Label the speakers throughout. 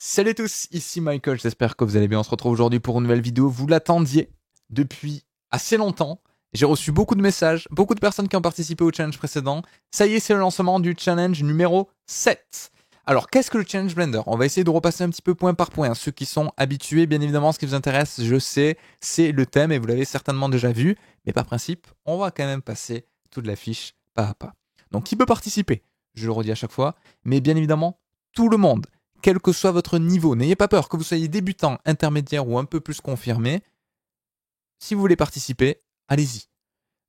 Speaker 1: Salut à tous, ici Michael, j'espère que vous allez bien. On se retrouve aujourd'hui pour une nouvelle vidéo. Vous l'attendiez depuis assez longtemps. J'ai reçu beaucoup de messages, beaucoup de personnes qui ont participé au challenge précédent. Ça y est, c'est le lancement du challenge numéro 7. Alors, qu'est-ce que le challenge Blender? On va essayer de repasser un petit peu point par point. Ceux qui sont habitués, bien évidemment, ce qui vous intéresse, je sais, c'est le thème et vous l'avez certainement déjà vu. Mais par principe, on va quand même passer toute la fiche pas à pas. Donc, qui peut participer? Je le redis à chaque fois. Mais bien évidemment, tout le monde, quel que soit votre niveau. N'ayez pas peur, que vous soyez débutant, intermédiaire ou un peu plus confirmé. Si vous voulez participer, allez-y.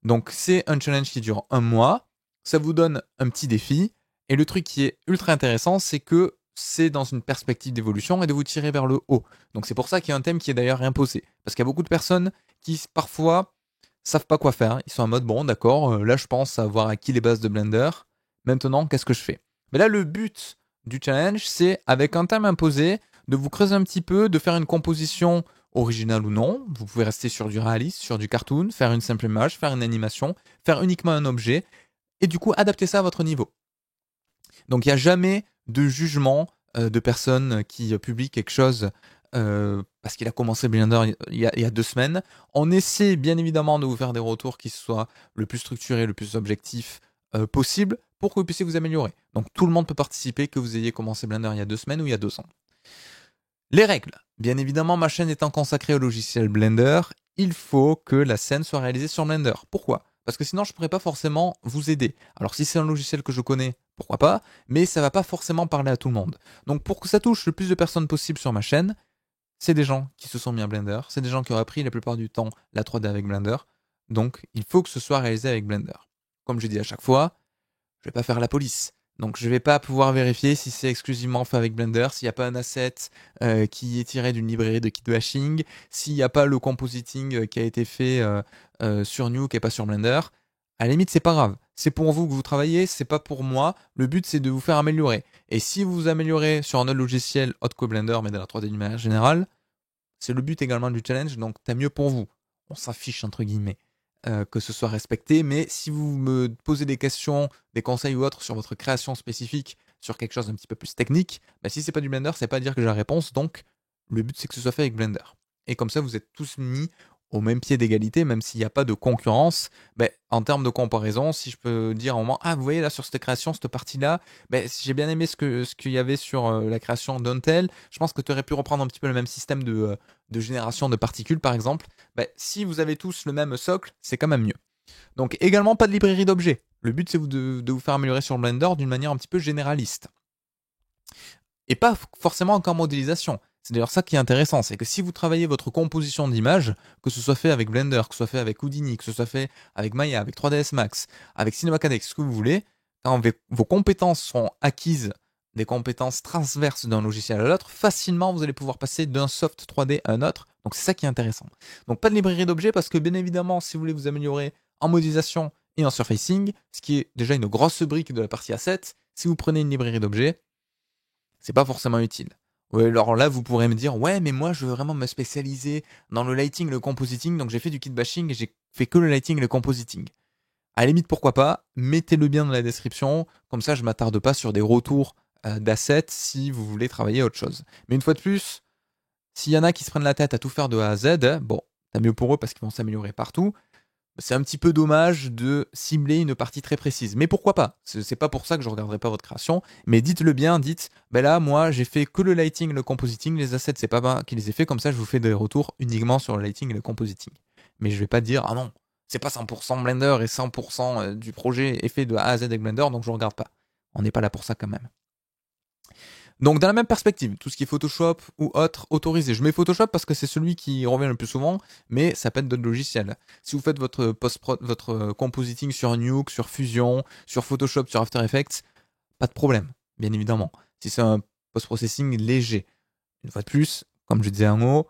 Speaker 1: Donc c'est un challenge qui dure un mois. Ça vous donne un petit défi. Et le truc qui est ultra intéressant, c'est que c'est dans une perspective d'évolution et de vous tirer vers le haut. Donc c'est pour ça qu'il y a un thème qui est d'ailleurs imposé. Parce qu'il y a beaucoup de personnes qui parfois savent pas quoi faire. Ils sont en mode, bon d'accord, là je pense avoir acquis les bases de Blender. Maintenant, qu'est-ce que je fais? Mais là, le but du challenge, c'est avec un thème imposé, de vous creuser un petit peu, de faire une composition originale ou non. Vous pouvez rester sur du réalisme, sur du cartoon, faire une simple image, faire une animation, faire uniquement un objet, et du coup adapter ça à votre niveau. Donc il n'y a jamais de jugement de personnes qui publient quelque chose parce qu'il a commencé Blender il y a 2 semaines. On essaie bien évidemment de vous faire des retours qui soient le plus structurés, le plus objectifs possible pour que vous puissiez vous améliorer. Donc tout le monde peut participer, que vous ayez commencé Blender il y a 2 semaines ou il y a 2 ans. Les règles. Bien évidemment, ma chaîne étant consacrée au logiciel Blender, il faut que la scène soit réalisée sur Blender. Pourquoi? Parce que sinon, je ne pourrais pas forcément vous aider. Alors, si c'est un logiciel que je connais, pourquoi pas, mais ça ne va pas forcément parler à tout le monde. Donc, pour que ça touche le plus de personnes possible sur ma chaîne, c'est des gens qui se sont mis à Blender, c'est des gens qui ont appris la plupart du temps la 3D avec Blender. Donc, il faut que ce soit réalisé avec Blender. Comme je dis à chaque fois, je vais pas faire la police. Donc je vais pas pouvoir vérifier si c'est exclusivement fait avec Blender, s'il n'y a pas un asset qui est tiré d'une librairie de kit bashing, s'il n'y a pas le compositing qui a été fait sur Nuke et pas sur Blender. À la limite, c'est pas grave. C'est pour vous que vous travaillez, c'est pas pour moi. Le but, c'est de vous faire améliorer. Et si vous vous améliorez sur un autre logiciel autre que Blender, mais dans la 3D d'une manière générale, c'est le but également du challenge, donc tant mieux pour vous. On s'affiche entre guillemets. Que ce soit respecté, mais si vous me posez des questions, des conseils ou autres sur votre création spécifique, sur quelque chose d'un petit peu plus technique, bah si c'est pas du Blender, c'est pas dire que j'ai la réponse, donc le but c'est que ce soit fait avec Blender. Et comme ça, vous êtes tous mis au même pied d'égalité, même s'il n'y a pas de concurrence. Bah, en termes de comparaison, si je peux dire à un moment, ah vous voyez là sur cette création, cette partie-là, bah, j'ai bien aimé ce qu'il y avait sur la création d'Untel, je pense que tu aurais pu reprendre un petit peu le même système de génération de particules par exemple. Bah, si vous avez tous le même socle, c'est quand même mieux. Donc également pas de librairie d'objets. Le but c'est de vous faire améliorer sur Blender d'une manière un petit peu généraliste. Et pas forcément qu'en modélisation. C'est d'ailleurs ça qui est intéressant, c'est que si vous travaillez votre composition d'image, que ce soit fait avec Blender, que ce soit fait avec Houdini, que ce soit fait avec Maya, avec 3ds Max, avec Cinema 4D, ce que vous voulez, quand vos compétences sont acquises, des compétences transverses d'un logiciel à l'autre, facilement vous allez pouvoir passer d'un soft 3D à un autre. Donc c'est ça qui est intéressant. Donc pas de librairie d'objets parce que bien évidemment, si vous voulez vous améliorer en modélisation et en surfacing, ce qui est déjà une grosse brique de la partie asset, si vous prenez une librairie d'objets, c'est pas forcément utile. Ouais, alors là, vous pourrez me dire, ouais, mais moi, je veux vraiment me spécialiser dans le lighting, le compositing, donc j'ai fait du kit bashing et j'ai fait que le lighting et le compositing. À la limite, pourquoi pas, mettez-le bien dans la description, comme ça, je m'attarde pas sur des retours d'assets si vous voulez travailler autre chose. Mais une fois de plus, s'il y en a qui se prennent la tête à tout faire de A à Z, bon, tant mieux pour eux parce qu'ils vont s'améliorer partout. C'est un petit peu dommage de cibler une partie très précise. Mais pourquoi pas? C'est pas pour ça que je regarderai pas votre création. Mais dites-le bien, dites, ben là, moi, j'ai fait que le lighting, le compositing, les assets, c'est pas moi qui les ai fait. Comme ça, je vous fais des retours uniquement sur le lighting et le compositing. Mais je vais pas dire, ah non, c'est pas 100% Blender et 100% du projet est fait de A à Z avec Blender, donc je regarde pas. On n'est pas là pour ça quand même. Donc dans la même perspective, tout ce qui est Photoshop ou autre autorisé. Je mets Photoshop parce que c'est celui qui revient le plus souvent, mais ça peut être d'autres logiciels. Si vous faites votre votre compositing sur Nuke, sur Fusion, sur Photoshop, sur After Effects, pas de problème, bien évidemment. Si c'est un post-processing léger. Une fois de plus, comme je disais en haut,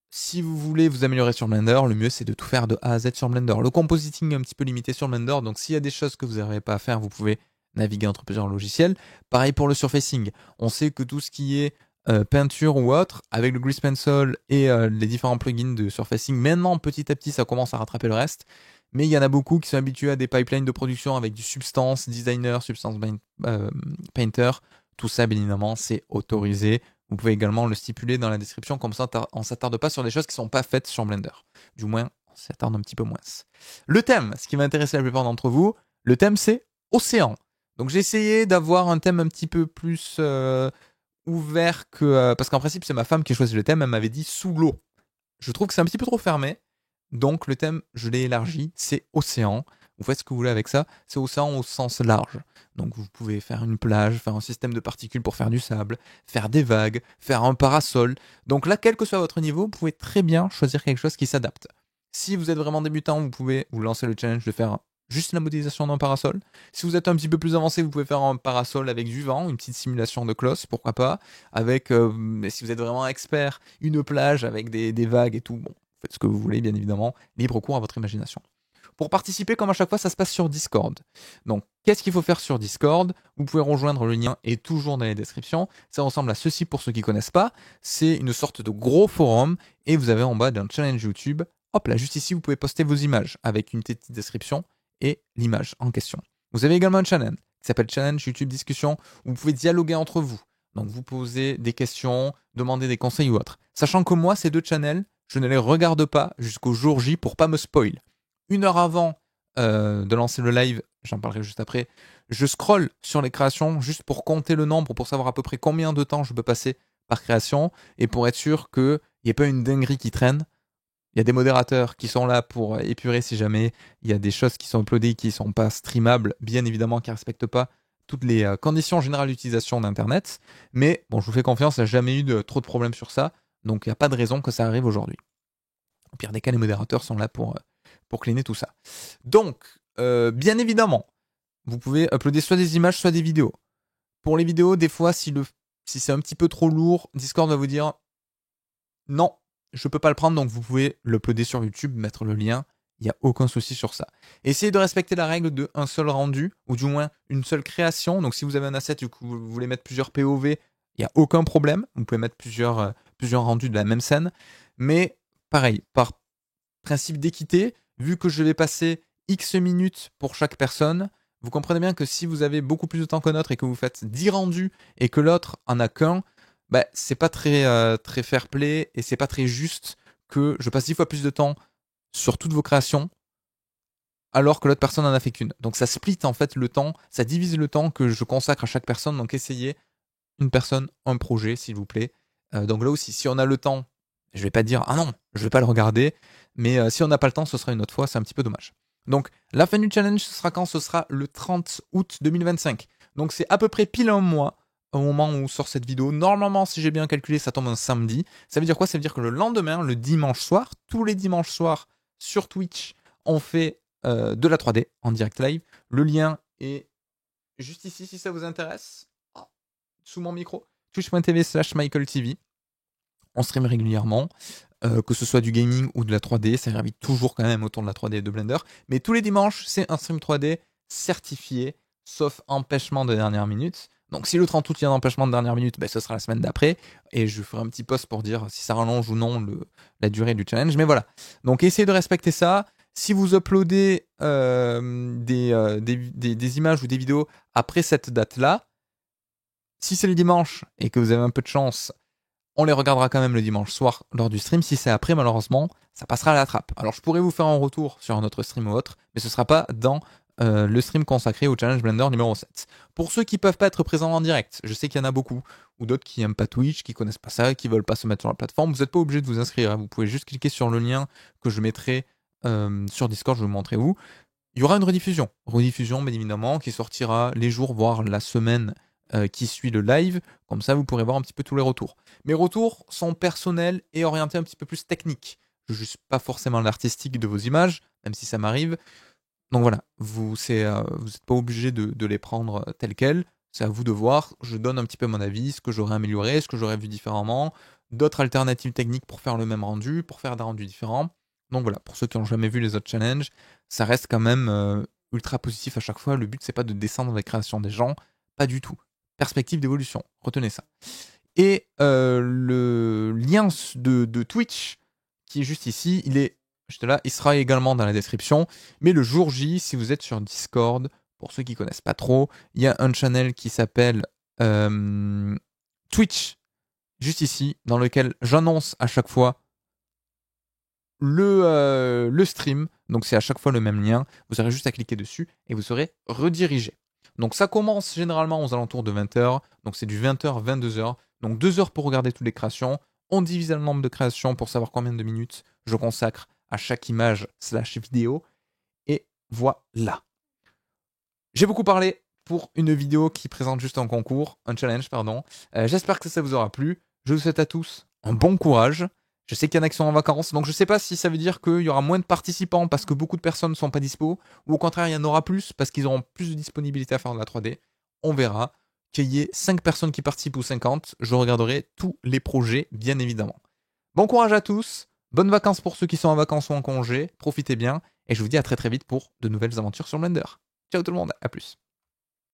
Speaker 1: si vous voulez vous améliorer sur Blender, le mieux c'est de tout faire de A à Z sur Blender. Le compositing est un petit peu limité sur Blender, donc s'il y a des choses que vous n'arrivez pas à faire, vous pouvez naviguer entre plusieurs logiciels. Pareil pour le surfacing. On sait que tout ce qui est peinture ou autre, avec le Grease Pencil et les différents plugins de surfacing, maintenant petit à petit ça commence à rattraper le reste. Mais il y en a beaucoup qui sont habitués à des pipelines de production avec du Substance Designer, Substance Painter. Tout ça, bien évidemment, c'est autorisé. Vous pouvez également le stipuler dans la description, comme ça on s'attarde pas sur des choses qui sont pas faites sur Blender. Du moins, on s'attarde un petit peu moins. Le thème, ce qui va intéresser la plupart d'entre vous, le thème c'est océan. Donc j'ai essayé d'avoir un thème un petit peu plus ouvert que... parce qu'en principe c'est ma femme qui a choisi le thème, elle m'avait dit sous l'eau. Je trouve que c'est un petit peu trop fermé, donc le thème, je l'ai élargi, c'est océan. Vous faites ce que vous voulez avec ça, c'est océan au sens large. Donc vous pouvez faire une plage, faire un système de particules pour faire du sable, faire des vagues, faire un parasol. Donc là, quel que soit votre niveau, vous pouvez très bien choisir quelque chose qui s'adapte. Si vous êtes vraiment débutant, vous pouvez vous lancer le challenge de faire juste la modélisation d'un parasol. Si vous êtes un petit peu plus avancé, vous pouvez faire un parasol avec du vent, une petite simulation de Clos, pourquoi pas. Avec, si vous êtes vraiment expert, une plage avec des vagues et tout. Bon, faites ce que vous voulez, bien évidemment. Libre cours à votre imagination. Pour participer, comme à chaque fois, ça se passe sur Discord. Donc, qu'est-ce qu'il faut faire sur Discord? Vous pouvez rejoindre, le lien est toujours dans les descriptions. Ça ressemble à ceci pour ceux qui ne connaissent pas. C'est une sorte de gros forum et vous avez en bas d'un challenge YouTube. Hop là, juste ici, vous pouvez poster vos images avec une petite description et l'image en question. Vous avez également un channel qui s'appelle Challenge YouTube Discussion où vous pouvez dialoguer entre vous. Donc, vous posez des questions, demandez des conseils ou autres. Sachant que moi, ces deux channels, je ne les regarde pas jusqu'au jour J pour pas me spoil. Une heure avant de lancer le live, j'en parlerai juste après, je scrolle sur les créations juste pour compter le nombre, pour savoir à peu près combien de temps je peux passer par création et pour être sûr qu'il n'y ait pas une dinguerie qui traîne. Il y a des modérateurs qui sont là pour épurer si jamais il y a des choses qui sont uploadées qui ne sont pas streamables, bien évidemment qui ne respectent pas toutes les conditions générales d'utilisation d'Internet. Mais bon, je vous fais confiance, il n'y a jamais eu trop de problèmes sur ça, donc il n'y a pas de raison que ça arrive aujourd'hui. Au pire des cas, les modérateurs sont là pour cleaner tout ça. Donc, bien évidemment, vous pouvez uploader soit des images, soit des vidéos. Pour les vidéos, des fois, si c'est un petit peu trop lourd, Discord va vous dire non, je peux pas le prendre, donc vous pouvez l'uploader sur YouTube, mettre le lien. Il n'y a aucun souci sur ça. Essayez de respecter la règle de un seul rendu, ou du moins une seule création. Donc si vous avez un asset et que vous voulez mettre plusieurs POV, il n'y a aucun problème. Vous pouvez mettre plusieurs rendus de la même scène. Mais pareil, par principe d'équité, vu que je vais passer X minutes pour chaque personne, vous comprenez bien que si vous avez beaucoup plus de temps qu'un autre et que vous faites 10 rendus et que l'autre en a qu'un, bah, c'est pas très fair play et c'est pas très juste que je passe 10 fois plus de temps sur toutes vos créations alors que l'autre personne en a fait qu'une. Donc ça split en fait le temps, ça divise le temps que je consacre à chaque personne. Donc essayez une personne, un projet s'il vous plaît. Donc là aussi, si on a le temps, je vais pas dire ah non, je vais pas le regarder, mais si on n'a pas le temps, ce sera une autre fois, c'est un petit peu dommage. Donc la fin du challenge, ce sera quand? Ce sera le 30 août 2025. Donc c'est à peu près pile un mois au moment où sort cette vidéo. Normalement, si j'ai bien calculé, ça tombe un samedi. Ça veut dire quoi? Ça veut dire que le lendemain, le dimanche soir, tous les dimanches soirs sur Twitch, on fait de la 3D en direct live. Le lien est juste ici si ça vous intéresse. Sous mon micro, twitch.tv/MichaelTV. On stream régulièrement, que ce soit du gaming ou de la 3D, ça gravite toujours quand même autour de la 3D et de Blender. Mais tous les dimanches, c'est un stream 3D certifié, sauf empêchement de dernière minute. Donc si le 30 août il y a un empêchement de dernière minute, ben, ce sera la semaine d'après. Et je ferai un petit post pour dire si ça rallonge ou non la durée du challenge. Mais voilà. Donc essayez de respecter ça. Si vous uploadez des images ou des vidéos après cette date-là, si c'est le dimanche et que vous avez un peu de chance, on les regardera quand même le dimanche soir lors du stream. Si c'est après, malheureusement, ça passera à la trappe. Alors je pourrais vous faire un retour sur un autre stream ou autre, mais ce ne sera pas dans le stream consacré au Challenge Blender numéro 7. Pour ceux qui ne peuvent pas être présents en direct, je sais qu'il y en a beaucoup, ou d'autres qui n'aiment pas Twitch, qui ne connaissent pas ça, qui ne veulent pas se mettre sur la plateforme, vous n'êtes pas obligé de vous inscrire. Hein. Vous pouvez juste cliquer sur le lien que je mettrai sur Discord, je vais vous montrer où. Il y aura une rediffusion. Rediffusion, bien évidemment, qui sortira les jours, voire la semaine qui suit le live. Comme ça, vous pourrez voir un petit peu tous les retours. Mes retours sont personnels et orientés un petit peu plus techniques. Je ne juge pas forcément l'artistique de vos images, même si ça m'arrive. Donc voilà, vous n'êtes pas obligé de les prendre telles quelles. C'est à vous de voir. Je donne un petit peu mon avis, ce que j'aurais amélioré, ce que j'aurais vu différemment, d'autres alternatives techniques pour faire le même rendu, pour faire des rendus différents. Donc voilà, pour ceux qui n'ont jamais vu les autres challenges, ça reste quand même ultra positif à chaque fois. Le but, c'est pas de descendre la création des gens, pas du tout. Perspective d'évolution, retenez ça. Et le lien de Twitch, qui est juste ici, il sera également dans la description. Mais le jour J, si vous êtes sur Discord, pour ceux qui ne connaissent pas trop, il y a un channel qui s'appelle Twitch juste ici, dans lequel j'annonce à chaque fois le stream. Donc c'est à chaque fois le même lien. Vous aurez juste à cliquer dessus et vous serez redirigé. Donc ça commence généralement aux alentours de 20h. Donc c'est du 20h, 22h. Donc 2 heures pour regarder toutes les créations. On divise le nombre de créations pour savoir combien de minutes je consacre à chaque image / vidéo. Et voilà. J'ai beaucoup parlé pour une vidéo qui présente juste un concours, un challenge, pardon. J'espère que ça vous aura plu. Je vous souhaite à tous un bon courage. Je sais qu'il y en a qui sont en vacances, donc je sais pas si ça veut dire qu'il y aura moins de participants parce que beaucoup de personnes ne sont pas dispo, ou au contraire il y en aura plus parce qu'ils auront plus de disponibilité à faire de la 3D. On verra. Qu'il y ait 5 personnes qui participent ou 50, je regarderai tous les projets, bien évidemment. Bon courage à tous, bonnes vacances pour ceux qui sont en vacances ou en congé, profitez bien, et je vous dis à très très vite pour de nouvelles aventures sur Blender. Ciao tout le monde, à plus.